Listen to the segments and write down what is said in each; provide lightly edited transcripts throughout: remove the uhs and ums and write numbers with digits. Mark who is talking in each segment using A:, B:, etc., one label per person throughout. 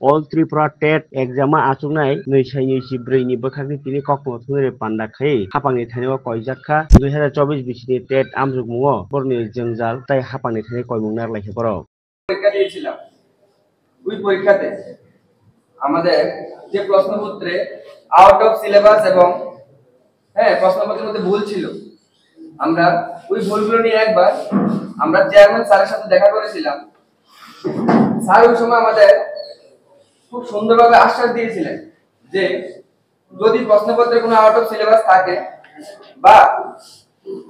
A: All Tripura TET exam achungnai nui si brei ni bwkhakni tini kokmo thungri panda khai hapangni thaino koijakha 2024 bisini TET amjugmungo borni jengjal tai hapangni thaini koimung narlaikhe borok
B: পরীক্ষা দিয়েছিলাম ওই পরীক্ষাতে আমাদের যে প্রশ্নপত্রে out of syllabus এবং প্রশ্নপত্রের মধ্যে ভুল ছিল আমরা ওই ভুলগুলো নিয়ে একবার আমরা চেয়ারম্যান স্যারের সাথে দেখা করেছিলাম স্যার ওই সময় আমাদের খুব সুন্দরভাবে আশ্বাস দিয়েছিলেন যে যদি প্রশ্নপত্রে কোনো আউট অফ সিলেবাস থাকে বা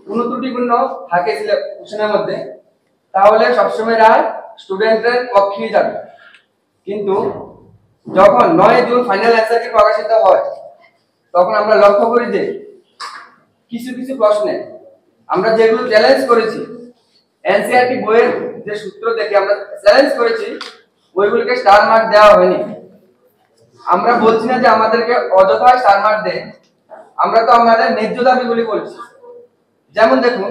B: কোনো ত্রুটিপূর্ণ থাকে কোশ্চেনের মধ্যে তাহলে সবসময় রায় স্টুডেন্টের পক্ষেই যাবে কিন্তু যখন 9 জুন ফাইনাল অ্যানসারটি প্রকাশিত হয় তখন আমরা লক্ষ্য করি যে কিছু কিছু প্রশ্নে আমরা যেগুলো চ্যালেঞ্জ করেছি এনসিইআরটি বইয়ের যে সূত্র দেখে আমরা চ্যালেঞ্জ করেছি ওইগুলোকে স্টার মার্ক দেওয়া হয়নি আমরা বলছি না যে আমাদেরকে অযথা স্টার মার্ক দেয় আমরা তো আমাদের ন্যায্য দাবিগুলি বলছি যেমন দেখুন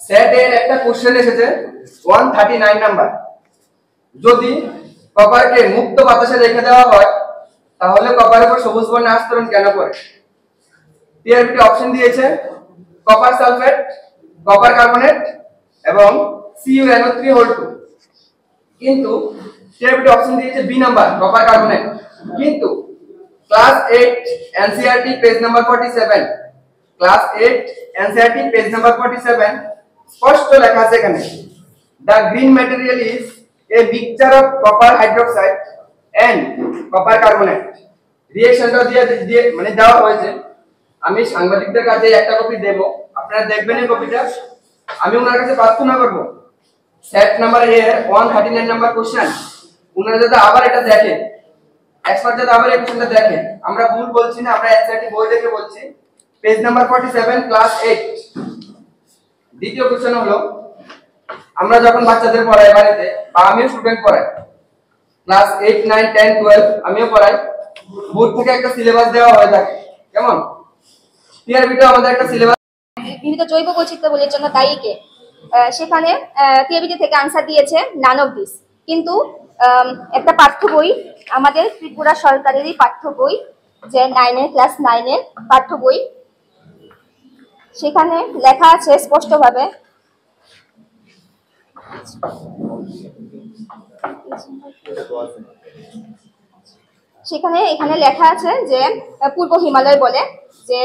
B: সেট এর একটা কোশ্চেন এসেছে 139 নাম্বার যদি কপারকে মুক্ত বাতাসে রেখে দেওয়া হয় তাহলে কপারের উপর সবুজ বর্ণের আস্তরণ কেন পড়ে টিআরবিটি অপশন দিয়েছে কপার সালফেট কপার কার্বনেট এবং CuNO3 কিন্তু টিআরবিটি অপশন দিয়েছে বি নাম্বার কপার কার্বনেট কিন্তু class 8 NCERT page number 47 class 8 NCERT page number 47 স্পষ্ট লেখা আছে এখানে the green material is a mixture of copper hydroxide and copper carbonate রিঅ্যাকশনটা দিয়ে মানে দেওয়া হয়েছে আমি সাংবাদিকদের কাছে একটা কপি দেব আপনারা দেখবেন এই কপিটা আমি ওনার কাছে প্রার্থনা করব সেট নাম্বার এর 139 নাম্বার কোশ্চেন ওনারা যাতে আবার এটা দেখেন এক্সপার্ট যাতে আবার এই কোশ্চেনটা দেখেন আমরা ভুল বলছি না আমরা এনসিইআরটি বই দেখে বলছি পেজ নাম্বার 47 ক্লাস 8 দ্বিতীয় কোশ্চেন হলো আমরা যখন বাচ্চাদের পড়াই বাড়িতে বা আমিও স্টুডেন্ট পড়াই ক্লাস 8 9 10 12 আমিও পড়াই বোর্ড থেকে একটা সিলেবাস দেওয়া হয়ে থাকে কেমন টিআরবিটা আমাদের একটা সিলেবাস
C: বিভিন্ন জৈব বৈচিত্র্য জন্য দায়ী কে সেখানে টিআরবিটি থেকে আনসার দিয়েছে নান অফ দিস কিন্তু একটা পাঠ্য বই আমাদের ত্রিপুরা সরকারেরই পাঠ্য বই যে 9 এর ক্লাস 9 এর পাঠ্য বই সেখানে লেখা আছে স্পষ্টভাবে এখানে লেখা আছে যে পূর্ব হিমালয় বলে যে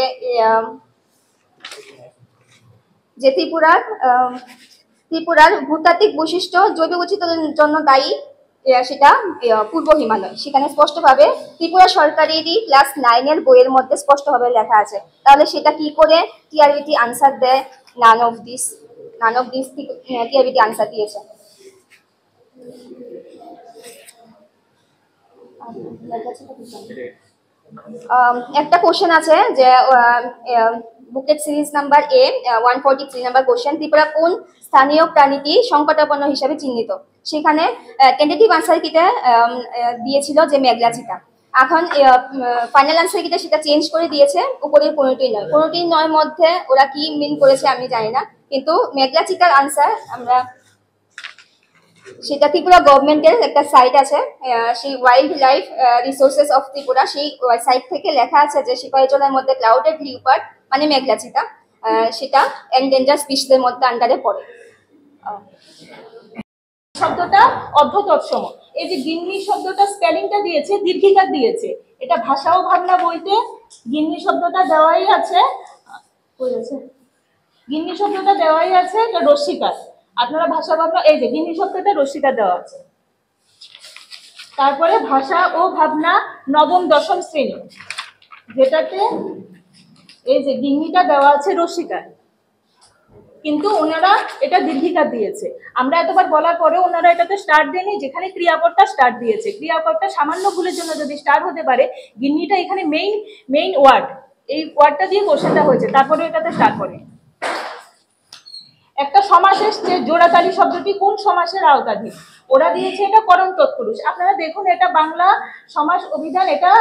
C: ত্রিপুরার ভূতাত্ত্বিক বৈশিষ্ট্য জৈব বৈচিত্র্যের জন্য দায়ী সেটা পূর্ব হিমালয় সেখানে স্পষ্টভাবে ত্রিপুরা সরকারেরই ক্লাস 9 এর বইয়ের মধ্যে স্পষ্টভাবে লেখা আছে তাহলে সেটা কি করে টিআরবিটি আনসার দেয় none of this TRBT answer দিয়েছে একটা কোশ্চেন আছে যে booklet series number A 143 number question Tripura কোন স্থানীয় প্রাণীটি সংকটাপন্ন হিসাবে চিহ্নিত সেখানে টেন্টেটিভ আনসার কিতে দিয়েছিল যে মেঘলা চিতা এখন ফাইনাল আনসার কিতে সেটা চেঞ্জ করে দিয়েছে উপরের কোনোটি নয় মধ্যে ওরা কি মিন করেছে আমি জানি না কিন্তু মেঘলা চিতার আনসার আমরা সেটা ত্রিপুরা গভর্নমেন্টের একটা সাইট আছে সেই wild life resources of Tripura সেই সাইট থেকে লেখা আছে যে সিপাহীজলার মধ্যে ক্লাউডেড লিওপার্ড মানে মেঘলা চিতা সেটা এন্ডেঞ্জার স্পিসিসের মধ্যে আন্ডারে পড়ে
D: শব্দটা অর্ধতৎসম এই যে গিন্নি শব্দটা স্পেলিংটা দিয়েছে দীর্ঘিকার দিয়েছে এটা ভাষা ও ভাবনা বইতে গিন্নি শব্দটা দেওয়াই আছে গিন্নি শব্দটা দেওয়াই আছে এটা রস্যিকার আপনারা ভাষা ভাবনা এই যে গিন্নি শব্দটা রস্যিকার দেওয়া আছে তারপরে ভাষা ও ভাবনা নবম দশম শ্রেণী যেটাতে এই যে গিন্নিটা দেওয়া আছে রস্যিকার কিন্তু ওনারা এটা দীর্ঘিকার দিয়েছে আমরা এতবার বলার পরেও ওনারা এটাতে স্টার্ট দেয়নি যেখানে ক্রিয়াপদটা স্টার্ট দিয়েছে ক্রিয়াপদটা সামান্য ভুলের জন্য যদি স্টার্ট হতে পারে গিন্নিটা এখানে মেইন ওয়ার্ড এই ওয়ার্ডটা দিয়ে কোশ্চেনটা হয়েছে তারপরে এটাতে স্টার্ট করে একটা সমাস এসছে জোড়াতালি শব্দটি কোন সমাসের আওতাধীন ওরা দিয়েছে এটা করণ তৎপুরুষ আপনারা দেখুন এটা বাংলা সমাস অভিধান এটা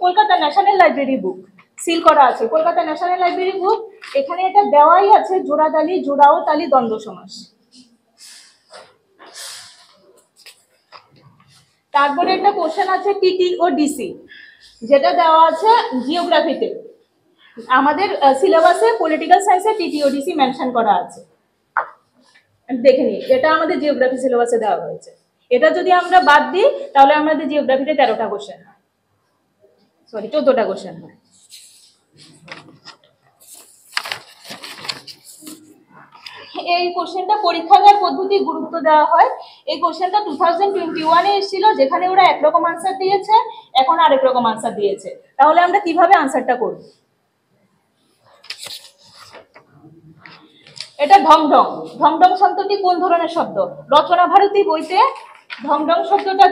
D: কলকাতা ন্যাশনাল লাইব্রেরি বুক সিল করা আছে কলকাতা ন্যাশনাল লাইব্রেরি বুক এখানে এটা দেওয়াই আছে জোড়াতালি জোড়াও তালি দ্বন্দ্ব সমাস তারপরে একটা কোশ্চেন আছে টিটি ও ডিসি, যেটা দেওয়া আছে জিওগ্রাফিতে। আমাদের সিলেবাসে পলিটিক্যাল সায়েন্সে টিটি ও ডিসি মেনশন করা আছে, দেখে নিই। এটা আমাদের জিওগ্রাফি সিলেবাসে দেওয়া হয়েছে। এটা যদি আমরা বাদ দিই তাহলে আমাদের জিওগ্রাফিতে 13টা কোশ্চেন হয়, সরি 14টা কোশ্চেন হয়। এই কোশ্চেনটা পরীক্ষাগার পদ্ধতি গুরুত্ব দেওয়া হয়। এই কোশ্চেনটা 2021 এ এসেছিল, যেখানে ওরা একরকম আনসার দিয়েছে, এখন আরেক রকম আনসার দিয়েছে। তাহলে আমরা কিভাবে আনসারটা করব? এটা ঢংঢং। ঢংঢং শব্দটি কোন ধরনের শব্দ? রচনা ভারতী বইতে ঢংঢং শব্দটা